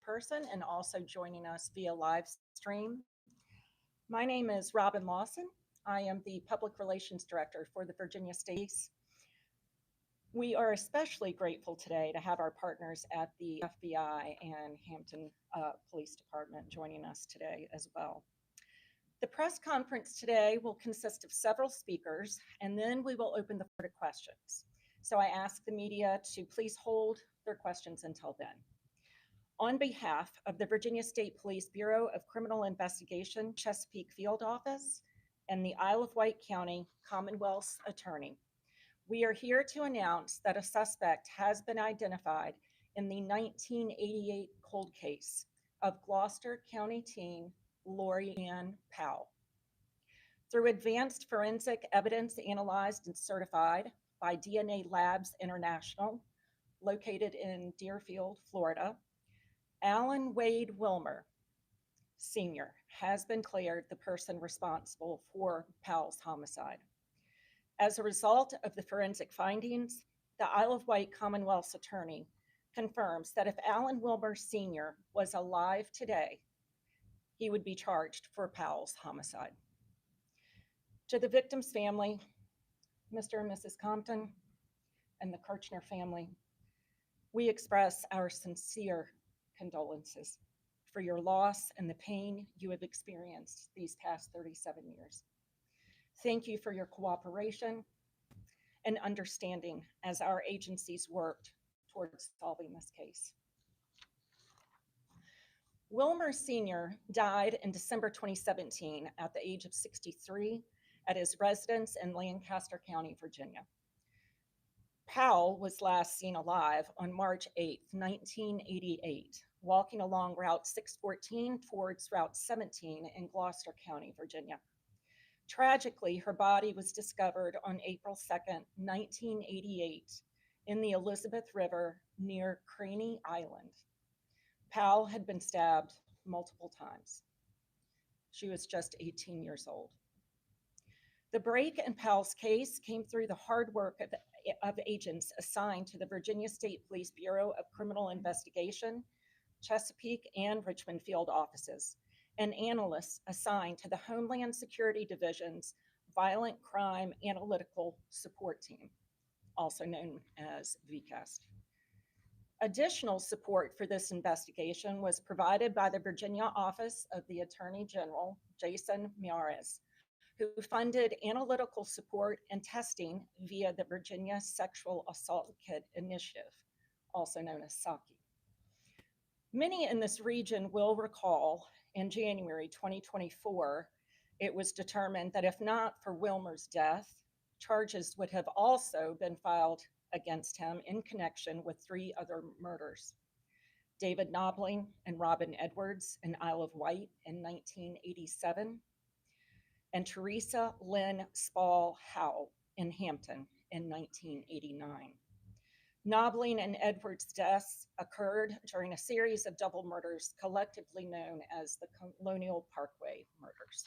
person and also joining us via live stream. My name is Robin Lawson. I am the Public Relations Director for the Virginia State Police. We are especially grateful today to have our partners at the FBI and Hampton Police Department joining us today as well. The press conference today will consist of several speakers, and then we will open the floor to questions. So I ask the media to please hold their questions until then. On behalf of the Virginia State Police Bureau of Criminal Investigation, Chesapeake Field Office, and the Isle of Wight County Commonwealth's Attorney, we are here to announce that a suspect has been identified in the 1988 cold case of Gloucester County teen Laurie Ann Powell. Through advanced forensic evidence analyzed and certified by DNA Labs International, located in Deerfield, Florida, Alan Wade Wilmer, Sr., has been declared the person responsible for Powell's homicide. As a result of the forensic findings, the Isle of Wight Commonwealth's Attorney confirms that if Alan Wilmer Sr. was alive today, he would be charged for Powell's homicide. To the victim's family, Mr. and Mrs. Compton, and the Kirchner family, we express our sincere condolences for your loss and the pain you have experienced these past 37 years. Thank you for your cooperation and understanding as our agencies worked towards solving this case. Wilmer Sr. died in December 2017 at the age of 63 at his residence in Lancaster County, Virginia. Powell was last seen alive on March 8, 1988, walking along Route 614 towards Route 17 in Gloucester County, Virginia. Tragically, her body was discovered on April 2, 1988, in the Elizabeth River near Craney Island. Powell had been stabbed multiple times. She was just 18 years old. The break in Powell's case came through the hard work of agents assigned to the Virginia State Police Bureau of Criminal Investigation, Chesapeake and Richmond field offices, and analysts assigned to the Homeland Security Division's Violent Crime Analytical Support Team, also known as VCAST. Additional support for this investigation was provided by the Virginia Office of the Attorney General, Jason Miyares, who funded analytical support and testing via the Virginia Sexual Assault Kit Initiative, also known as SAKI. Many in this region will recall in January 2024, it was determined that if not for Wilmer's death, charges would have also been filed against him in connection with 3 other murders: David Knobling and Robin Edwards in Isle of Wight in 1987, and Teresa Lynn Spall Howell in Hampton in 1989. Knobling and Edwards' deaths occurred during a series of double murders collectively known as the Colonial Parkway murders.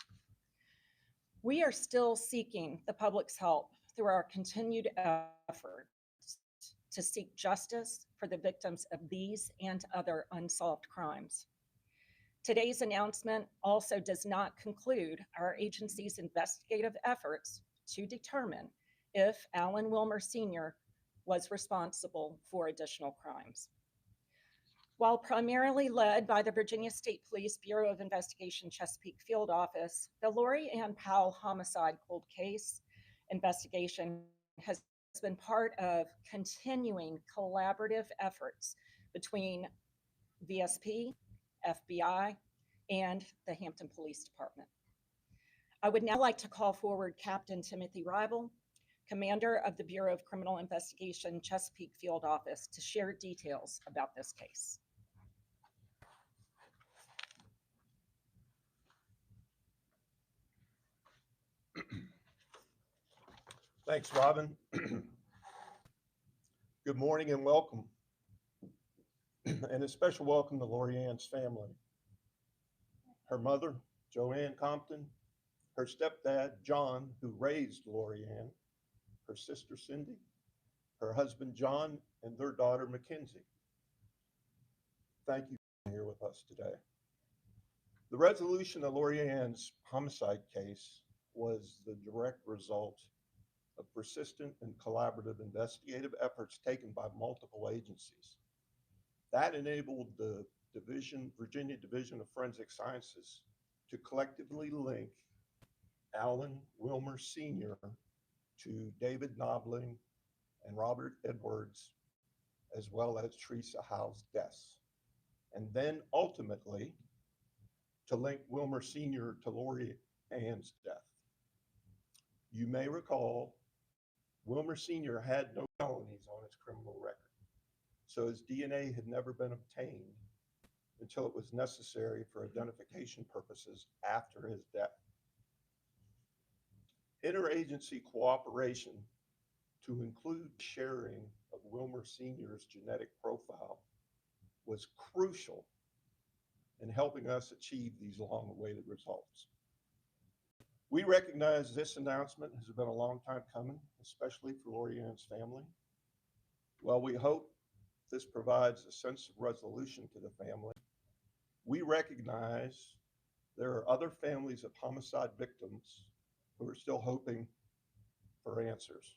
We are still seeking the public's help through our continued efforts to seek justice for the victims of these and other unsolved crimes. Today's announcement also does not conclude our agency's investigative efforts to determine if Alan Wilmer Sr. was responsible for additional crimes. While primarily led by the Virginia State Police Bureau of Investigation Chesapeake Field Office, the Laurie Ann Powell homicide cold case investigation has been part of continuing collaborative efforts between VSP, FBI, and the Hampton Police Department. I would now like to call forward Captain Timothy Rival, Commander of the Bureau of Criminal Investigation Chesapeake Field Office, to share details about this case. Thanks, Robin. Good morning and welcome. And a special welcome to Laurie Ann's family. Her mother, Joanne Compton, her stepdad, John, who raised Laurie Ann, her sister, Cindy, her husband, John, and their daughter, Mackenzie. Thank you here with us today. The resolution of Laurie Ann's homicide case was the direct result of persistent and collaborative investigative efforts taken by multiple agencies. That enabled the Virginia Division of Forensic Sciences to collectively link Alan Wilmer Sr. to David Knobling and Robert Edwards, as well as Teresa Howe's deaths, and then ultimately to link Wilmer Sr. to Laurie Ann's death. You may recall Wilmer Sr. had no felonies on his criminal record, so his DNA had never been obtained until it was necessary for identification purposes after his death. Interagency cooperation to include sharing of Wilmer Sr.'s genetic profile was crucial in helping us achieve these long-awaited results. We recognize this announcement has been a long time coming, especially for Laurie Ann's family. While we hope this provides a sense of resolution to the family, we recognize there are other families of homicide victims who are still hoping for answers.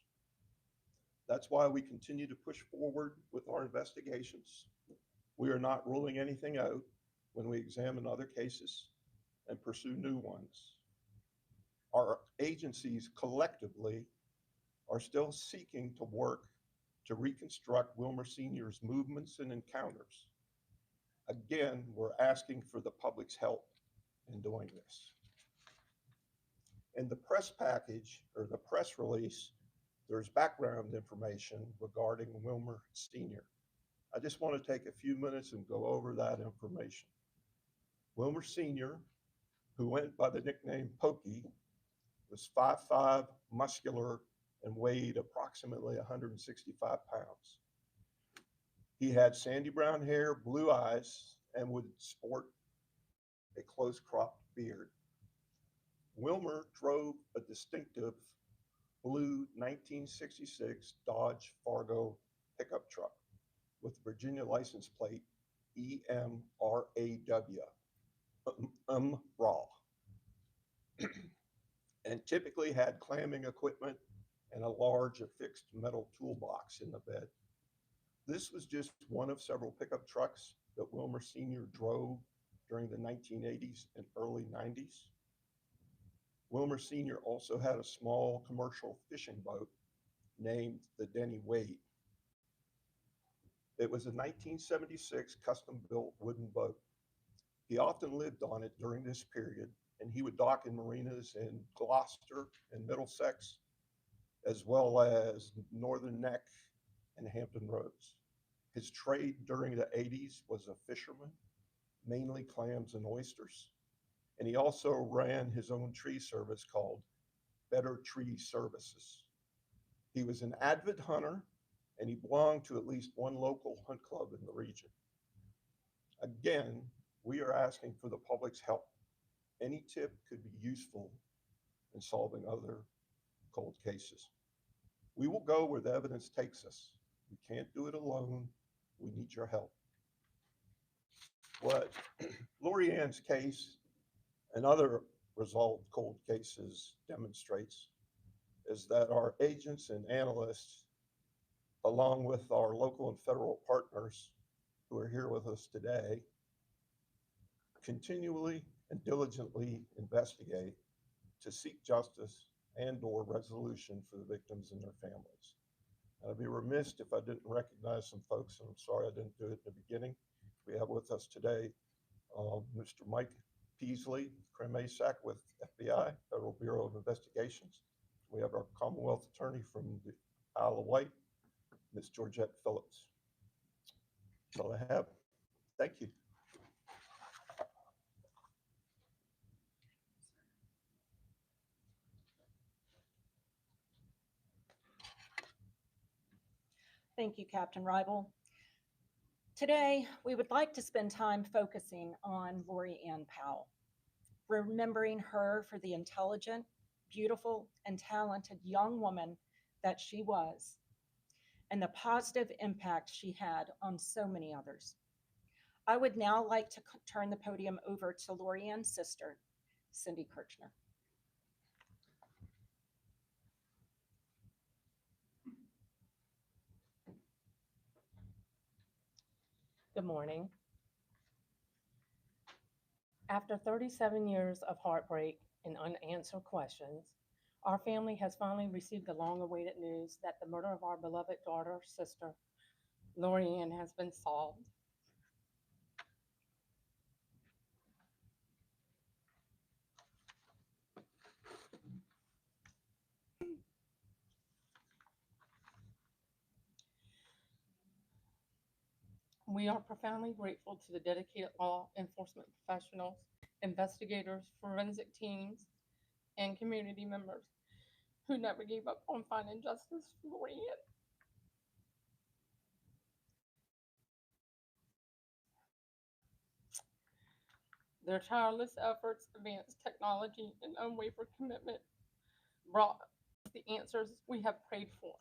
That's why we continue to push forward with our investigations. We are not ruling anything out when we examine other cases and pursue new ones. Our agencies collectively are still seeking to work to reconstruct Wilmer Sr.'s movements and encounters. Again, we're asking for the public's help in doing this. In the press package or the press release, there's background information regarding Wilmer Sr. I just want to take a few minutes and go over that information. Wilmer Sr., who went by the nickname Pokey, was 5'5", muscular, and weighed approximately 165 pounds. He had sandy brown hair, blue eyes, and would sport a close-cropped beard. Wilmer drove a distinctive blue 1966 Dodge Fargo pickup truck with Virginia license plate EMRAW, raw, and typically had clamming equipment and a large affixed metal toolbox in the bed. This was just one of several pickup trucks that Wilmer Sr. drove during the 1980s and early 90s. Wilmer Sr. also had a small commercial fishing boat named the Denny Wade. It was a 1976 custom-built wooden boat. He often lived on it during this period, and he would dock in marinas in Gloucester and Middlesex, as well as Northern Neck and Hampton Roads. His trade during the 80s was a fisherman, mainly clams and oysters. And he also ran his own tree service called Better Tree Services. He was an avid hunter, and he belonged to at least one local hunt club in the region. Again, we are asking for the public's help. Any tip could be useful in solving other cold cases. We will go where the evidence takes us. We can't do it alone. We need your help. What Laurie Ann's case and other resolved cold cases demonstrates is that our agents and analysts, along with our local and federal partners who are here with us today, continually and diligently investigate to seek justice and/or resolution for the victims and their families. And I'd be remiss if I didn't recognize some folks, and I'm sorry I didn't do it in the beginning. We have with us today Mr. Mike Peasley, Crim ASAC with FBI, Federal Bureau of Investigations. We have our Commonwealth Attorney from the Isle of Wight, Ms. Georgette Phillips. That's all I have. Thank you. Thank you, Captain Rival. Today, we would like to spend time focusing on Laurie Ann Powell, remembering her for the intelligent, beautiful, and talented young woman that she was, and the positive impact she had on so many others. I would now like to turn the podium over to Laurie Ann's sister, Cindy Kirchner. Good morning. After 37 years of heartbreak and unanswered questions, our family has finally received the long-awaited news that the murder of our beloved daughter, sister, Laurie Ann, has been solved. We are profoundly grateful to the dedicated law enforcement professionals, investigators, forensic teams, and community members who never gave up on finding justice for Laurie Ann. Their tireless efforts, advanced technology, and unwavering commitment brought us the answers we have prayed for.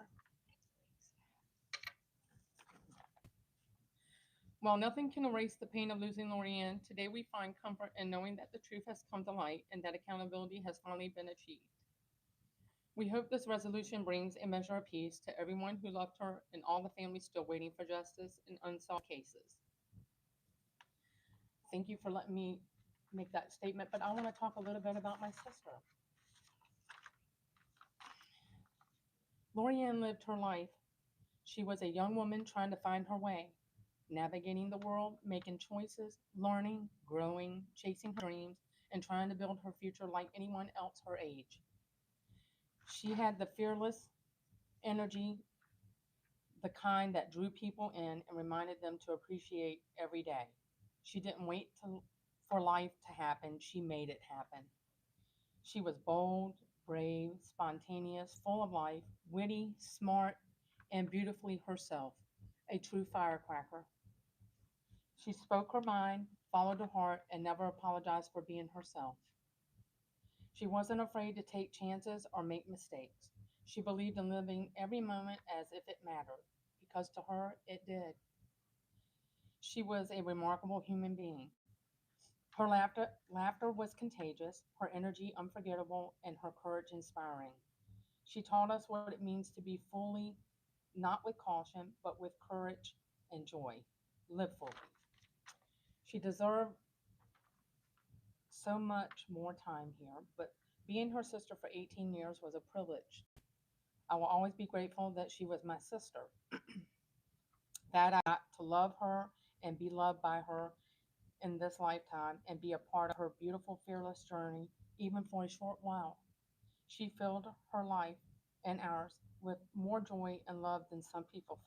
While nothing can erase the pain of losing Laurie Ann, today we find comfort in knowing that the truth has come to light and that accountability has finally been achieved. We hope this resolution brings a measure of peace to everyone who loved her and all the families still waiting for justice in unsolved cases. Thank you for letting me make that statement, but I want to talk a little bit about my sister. Laurie Ann lived her life. She was a young woman trying to find her way, navigating the world, making choices, learning, growing, chasing her dreams, and trying to build her future like anyone else her age. She had the fearless energy, the kind that drew people in and reminded them to appreciate every day. She didn't wait for life to happen, she made it happen. She was bold, brave, spontaneous, full of life, witty, smart, and beautifully herself, a true firecracker. She spoke her mind, followed her heart, and never apologized for being herself. She wasn't afraid to take chances or make mistakes. She believed in living every moment as if it mattered, because to her it did. She was a remarkable human being. Her laughter was contagious, her energy unforgettable, and her courage inspiring. She taught us what it means to be fully, not with caution, but with courage and joy. Live fully. She deserved so much more time here, but being her sister for 18 years was a privilege. I will always be grateful that she was my sister, that I got to love her and be loved by her in this lifetime and be a part of her beautiful, fearless journey, even for a short while. She filled her life and ours with more joy and love than some people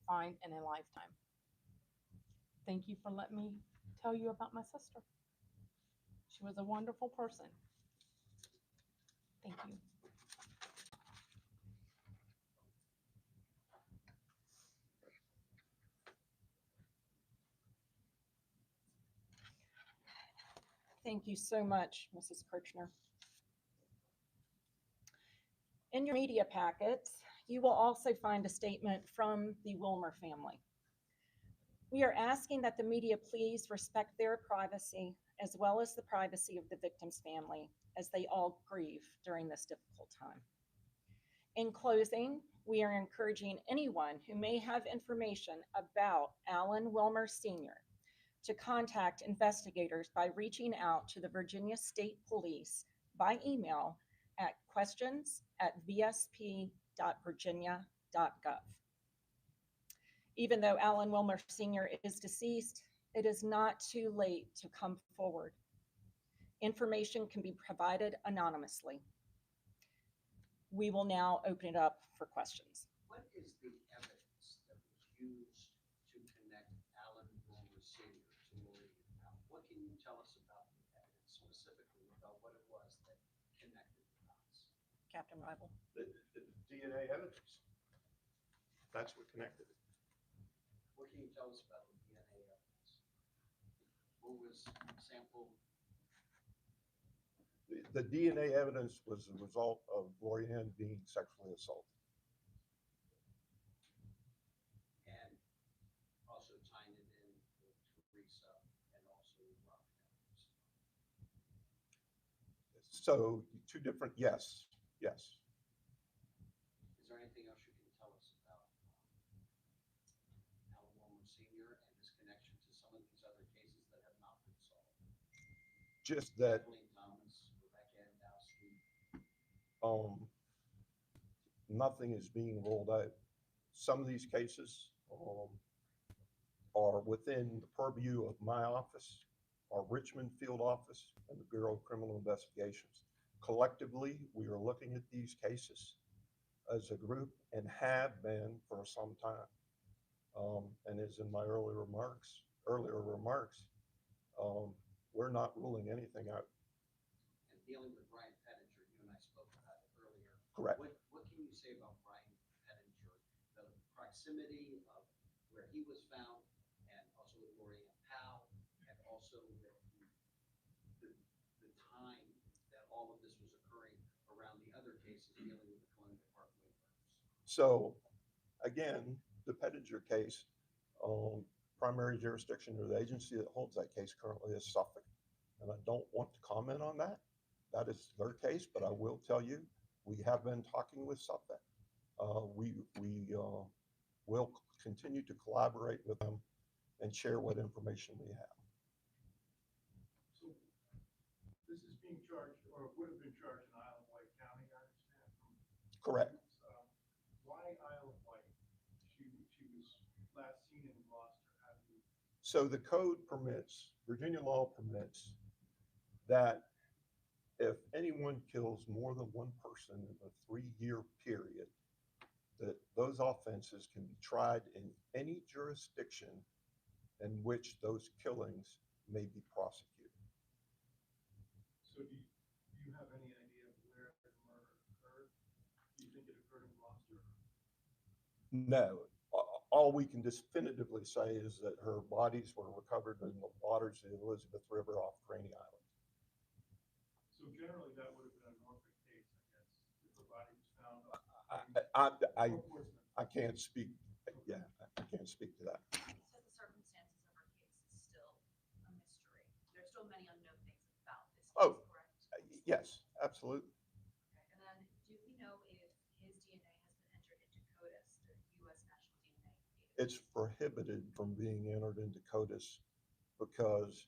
find in a lifetime. Thank you for letting me tell you about my sister. She was a wonderful person. Thank you. Thank you so much, Mrs. Kirchner. In your media packets, you will also find a statement from the Wilmer family. We are asking that the media please respect their privacy as well as the privacy of the victim's family as they all grieve during this difficult time. In closing, we are encouraging anyone who may have information about Alan Wilmer Sr. to contact investigators by reaching out to the Virginia State Police by email at questions@vsp.virginia.gov. Even though Alan Wilmer Sr. is deceased, it is not too late to come forward. Information can be provided anonymously. We will now open it up for questions. What is the evidence that was used to connect Alan Wilmer Sr. to Laurie Ann Powell? What can you tell us about the evidence specifically about what it was that connected the dots? Captain Rival. The DNA evidence. That's what connected it. What can you tell us about the DNA evidence? What was sampled? The DNA evidence was the result of Laurie Ann being sexually assaulted. And also tying it in with Teresa So two different, yes, yes. Is there anything else you can tell us about Alan Wilmer Sr. and his connection to some of these other cases that have not been solved? Just that Kathleen Thomas, Rebecca Andowski. Nothing is being rolled out. Some of these cases are within the purview of my office, our Richmond field office, and the Bureau of Criminal Investigations. Collectively, we are looking at these cases as a group and have been for some time. And as in my earlier remarks, we're not ruling anything out. And dealing with Brian Pettinger, you and I spoke about it earlier. Correct. What can you say about Brian Pettinger, the proximity of where he was found, and also with Laurie Ann Powell, and also the time that all of this was occurring around the other cases dealing with the Columbia Parkway murders? So again, the Pettinger case, primary jurisdiction or the agency that holds that case currently is Suffolk. And I don't want to comment on that. That is their case, but I will tell you, we have been talking with Suffolk. We will continue to collaborate with them and share what information we have. So this is being charged, or would have been charged in Isle of Wight County, I understand. Correct. Why Isle of Wight? She was last seen in Gloucester. How do you? So the code permits, Virginia law permits that if anyone kills more than one person in a 3-year period, that those offenses can be tried in any jurisdiction in which those killings may be prosecuted. So do you have any idea of where the murder occurred? Do you think it occurred in Gloucester? No. All we can definitively say is that her bodies were recovered in the waters of the Elizabeth River off Craney Island. So generally, that would have been a Norfolk case, I guess, if her body was found. I can't speak. Yeah, I can't speak to that. So the circumstances of her case is still a mystery. There's still many unknown things about this case, Oh, correct? yes, absolutely. Okay. And then do we know if his DNA has been entered into CODIS, the U.S. National DNA Database? It's prohibited from being entered into CODIS because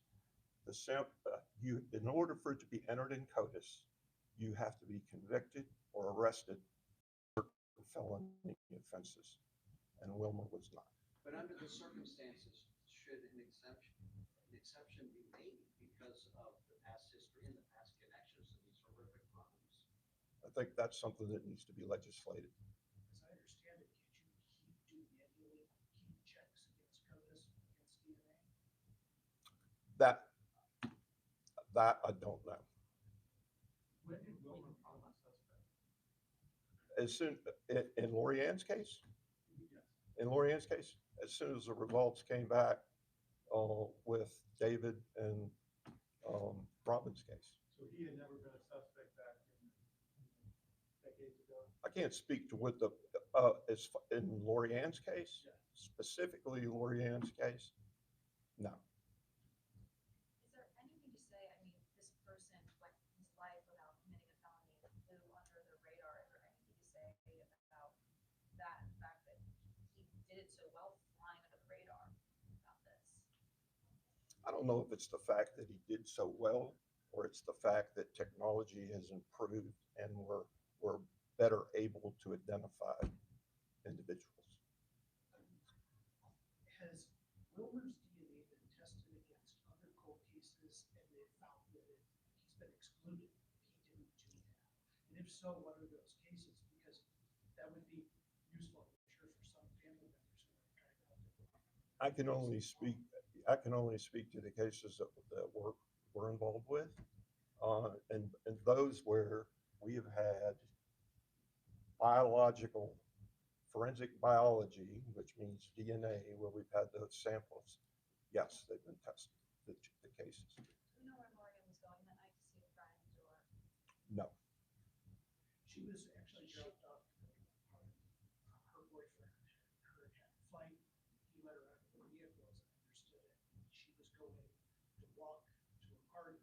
in order for it to be entered in CODIS, you have to be convicted or arrested for felony offenses, and Wilmer was not. But under the circumstances, should an exception be made because of the past history and the past connections to these horrific crimes? I think that's something that needs to be legislated. As I understand it, can't you do manually key checks against CODIS, against DNA? That I don't know. When did Wilmer become a suspect? As soon in Laurie Ann's case, Yes. in Laurie Ann's case, as soon as the results came back with David and Robin's case. So he had never been a suspect back in decades ago? I can't speak to what in Laurie Ann's case, Yeah. specifically Laurie Ann's case. No. Is there anything to say, I mean, this person went his life without committing a felony and flew under the radar. Is there anything to say about that, the fact that he did it so well flying under the radar about this? I don't know if it's the fact that he did so well, or it's the fact that technology has improved and we're better able to identify individuals. Has Wilmer's DNA been tested against other cold cases and they found that he's been excluded if he didn't do that? And if so, what are those cases? Because that would be useful, I'm sure, for some family members who are trying to help them. I can only speak to the cases that we're involved with, and those where we have had forensic biology, which means DNA, where we've had those samples. Yes, they've been tested, the cases. Do we know where Laurie Ann was going that night to see the crimes or? No. She was actually dropped off to go to a party. Her boyfriend had her had a flight. He let her out of the vehicle, as I understood it. She was going to walk to a party.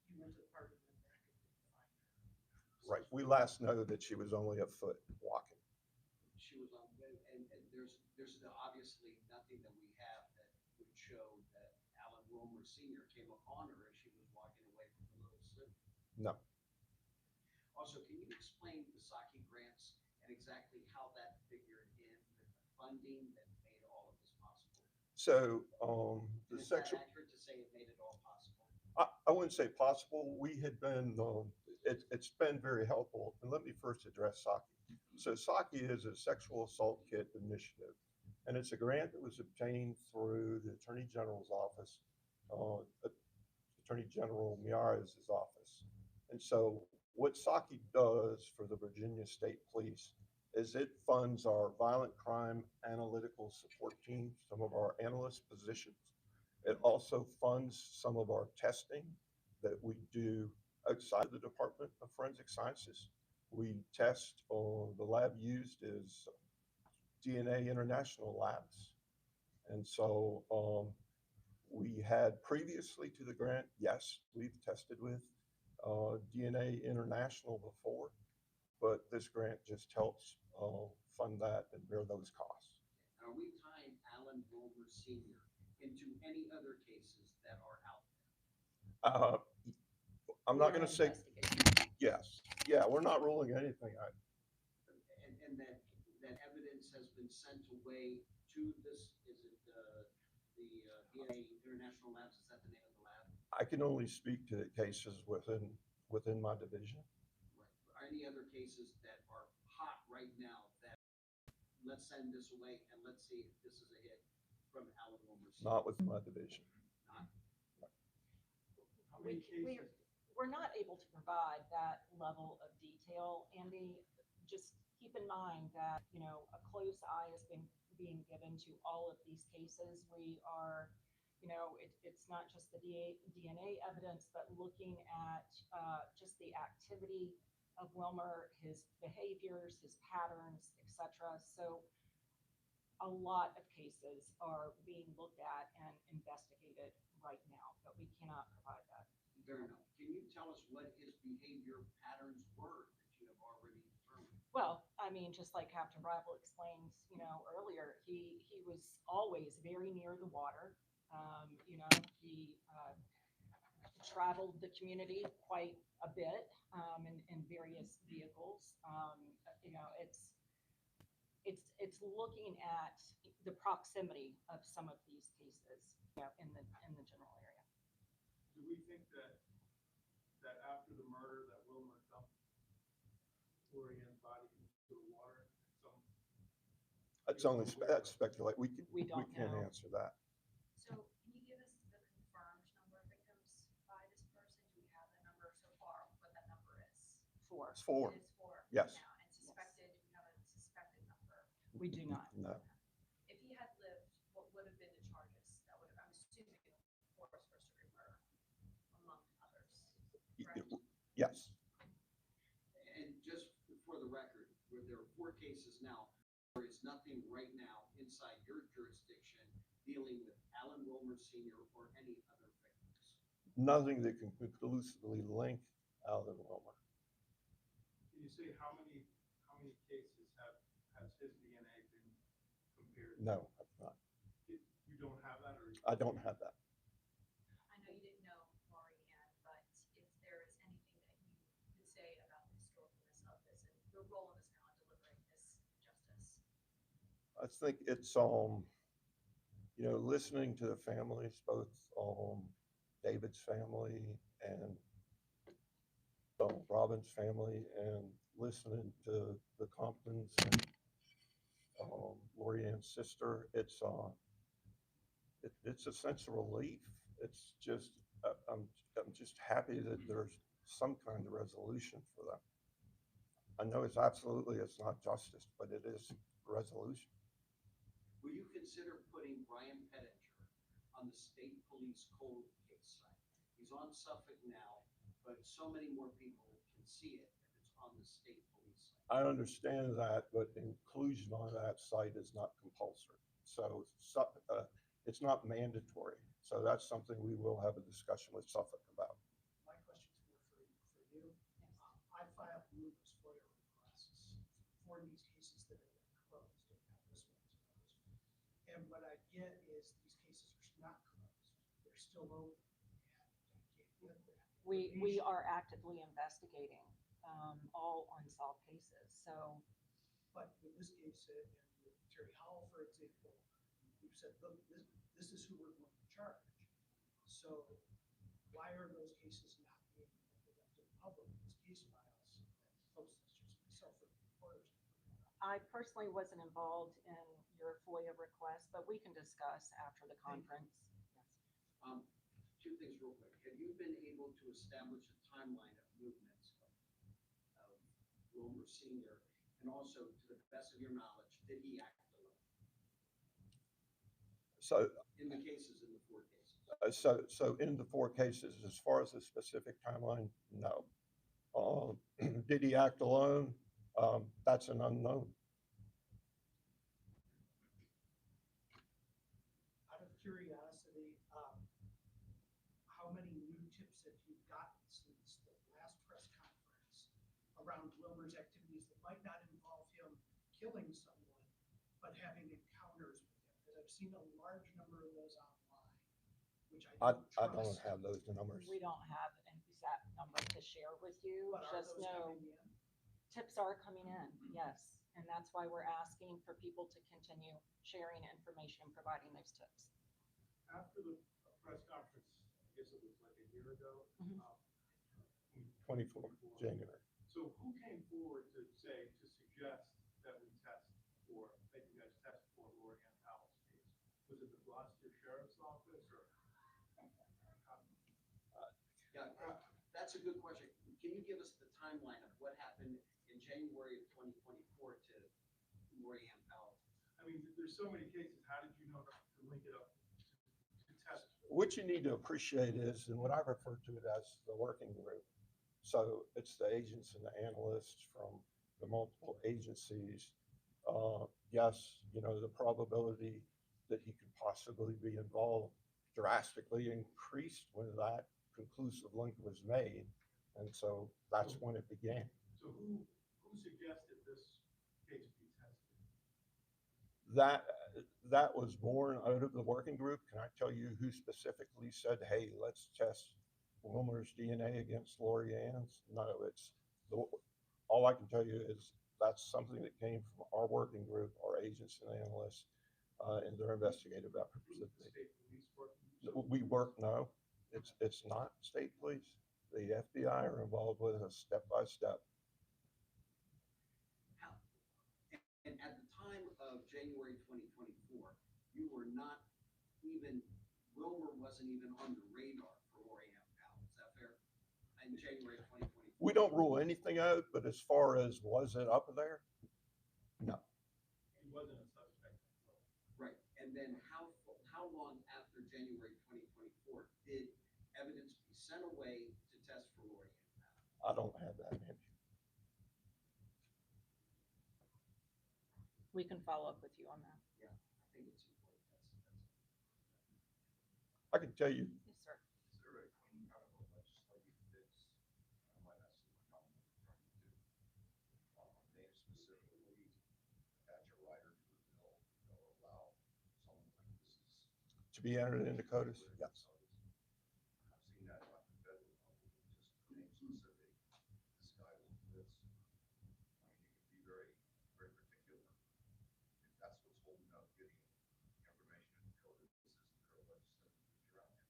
He went to the party and went back and didn't Right. We last know that she was only a foot walking. She was on, and there's obviously nothing that we have that would show that Alan Wilmer Senior came upon her as she was walking away from the little city. No. Also, can you explain the Saki grants and exactly how that figured in with the funding that made all of this possible? So And the is that sexual, accurate to say it made it all possible? I wouldn't say possible. We had been, it's been very helpful. And let me first address Saki. So Saki is a sexual assault kit initiative, and it's a grant that was obtained through the Attorney General's office, Attorney General Miara's office. And so what Saki does for the Virginia State Police is it funds our violent crime analytical support team, some of our analyst positions. It also funds some of our testing that we do outside of the Department of Forensic Sciences. We test, the lab used is DNA International Labs. And so we had previously to the grant, yes, we've tested with DNA International before, but this grant just helps fund that and bear those costs. Are we tying Alan Wilmer Senior into any other cases that are out there? I'm not going to say yes. Yeah, we're not ruling anything out. And that evidence has been sent away to this, is it DNA International Labs, is that the name of the lab? I can only speak to the cases within my division. Right. Are any other cases that are hot right now that let's send this away and let's see if this is a hit from Alan Wilmer Senior? Not within my division. Not. How many cases? We're not able to provide that level of detail, Andy. Just keep in mind that, a close eye has been being given to all of these cases. We are, it's not just the DNA evidence, but looking at just the activity of Wilmer, his behaviors, his patterns, etc. So a lot of cases are being looked at and investigated right now, but we cannot provide that. Fair enough. Can you tell us what his behavior patterns were that you have already determined? Well, just like Captain Rival explained, earlier, he was always very near the water. He traveled the community quite a bit in various vehicles. It's looking at the proximity of some of these cases, in the general area. Do we think that after the murder that Wilmer dumped Laurie Ann's body into the water? That's speculate. We don't can't know. answer that. So can you give us the confirmed number of victims by this person? Do we have the number so far, what that number is? Four. It's 4. It is 4 Yes. now, and suspected, do we have a suspected number? We do not. No. If he had lived, what would have been the charges? That would have, I'm assuming, for first degree murder, among others, correct? Yes. And just for the record, where there are 4 cases now, there is nothing right now inside your jurisdiction dealing with Alan Wilmer Senior or any other victims. Nothing that can conclusively link Alan Wilmer. Can you say how many cases has his DNA been compared? No, I'm not. You don't have that, or? I don't have that. I know you didn't know Laurie Ann, but if there is anything that you could say about the historicalness of this and your role in this now in delivering this justice. I think it's listening to the families, both David's family and Robin's family, and listening to the Comptons and Laurie Ann's sister. It's a sense of relief. It's just I'm just happy that there's some kind of resolution for them. I know it's not justice, but it is resolution. Will you consider putting Brian Pettinger on the state police cold case site? He's on Suffolk now, but so many more people can see it if it's on the state police site. I understand that, but inclusion on that site is not compulsory. So it's not mandatory. So that's something we will have a discussion with Suffolk about. My question's more for you. I filed before in these cases that have been closed, and now this one's closed. And what I get is these cases are not closed, they're still open, and I can't get that. We information. are actively investigating all unsolved cases. So But with this case, and with Terry Howell, for example, we've said, look, this is who we're going to charge. So why are those cases not being opened up to the public, these case files, that folks such as myself are reporters? I personally wasn't involved in your FOIA request, but we can discuss after the conference. Yes. Two things real quick. Have you been able to establish a timeline of movements of Wilmer Senior? And also, to the best of your knowledge, did he act alone So, in the cases, in the 4 cases? so in the 4 cases, as far as the specific timeline, no. Did he act alone? That's an unknown. Out of curiosity, how many new tips have you gotten since the last press conference around Wilmer's activities that might not involve him killing someone, but having encounters with him? Because I've seen a large number of those online, which I don't I trust. don't have those numbers. We don't have an exact number to share with you. But are Just those know coming in? tips are coming in, yes. And that's why we're asking for people to continue sharing information and providing those tips. After the press conference, I guess it was like a year ago. Mhm. 24 January. So who came forward to suggest that we test for, that you guys test for Laurie Ann Powell's case? Was it the Gloucester Sheriff's Office or? Yeah, that's a good question. Can you give us the timeline of what happened in January of 2024 to Laurie Ann Powell? I mean, there's so many cases. How did you know to link it up to test? What you need to appreciate is, and what I refer to it as, the working group. So it's the agents and the analysts from the multiple agencies. Yes, the probability that he could possibly be involved drastically increased when that conclusive link was made. And so that's when it began. So who suggested this case be tested? That was born out of the working group. Can I tell you who specifically said, hey, let's test Wilmer's DNA against Laurie Ann's? No, all I can tell you is that's something that came from our working group, our agents and analysts, and their investigative efforts. State police working? We work, no, it's not state police. The FBI are involved with us step by step. And at the time of January 2024, you were not even, Wilmer wasn't even on the radar for Laurie Ann Powell. Is that fair? In January 2024? We don't rule anything out, but as far as was it up there? No. He wasn't a suspect. Right. And then how long after January 2024 did evidence be sent away to test for Laurie Ann Powell? I don't have that in. We can follow up with you on that. Yeah, I think it's important. I can tell you, Yes, sir. Is there any kind of a legislative fix? I might ask someone how I'm trying to do. Name specifically attach a rider to the bill that will allow someone like this to be entered into CODIS, yes. I've seen that at the federal level, just name specific, this guy will do this. I mean, you can be very, very particular. If that's what's holding up getting information in CODIS, isn't there a legislative fix around it?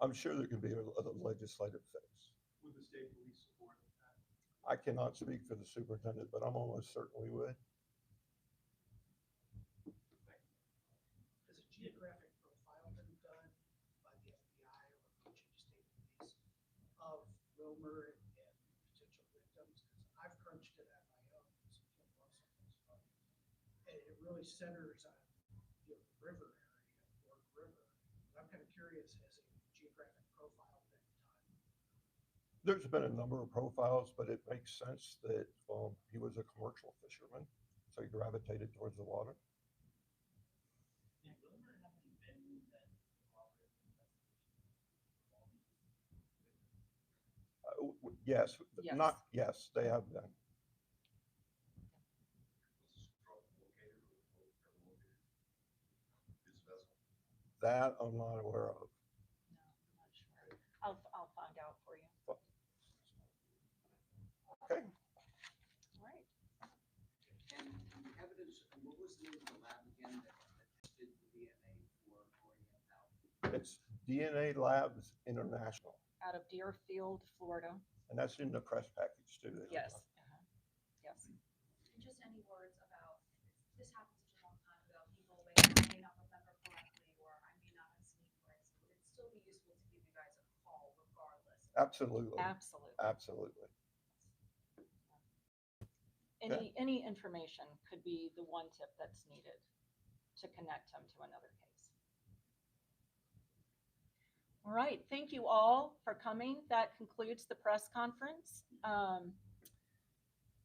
I'm sure there can be a legislative fix. Would the state police support that? I cannot speak for the superintendent, but I'm almost certain we would. Has a geographic profile been done by the FBI or Virginia State Police of Wilmer and potential victims? Because I've crunched it at my own. And it really centers on the river area, Fork River. But I'm kind of curious, has a geographic profile been done? There's been a number of profiles, but it makes sense that he was a commercial fisherman, so he gravitated towards the water. Did Wilmer have any venues that cooperative Yes, Yes. yes, they have been. That I'm not aware of. No, I'm not sure. I'll find out for you. Okay. All right. And the evidence, and what was the name of the lab again that did the DNA for Laurie Ann Powell? It's DNA Labs International, Out of Deerfield, Florida. and that's in the press package too. Yes. Yes. And just any words about, this happened such a long time ago, people may not remember correctly, or I may not have seen correctly. Would it still be useful to give you guys a call regardless? Absolutely. Absolutely. Absolutely. Any information could be the one tip that's needed to connect him to another case. All right, thank you all for coming. That concludes the press conference.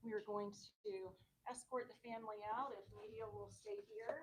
We are going to escort the family out if media will stay here.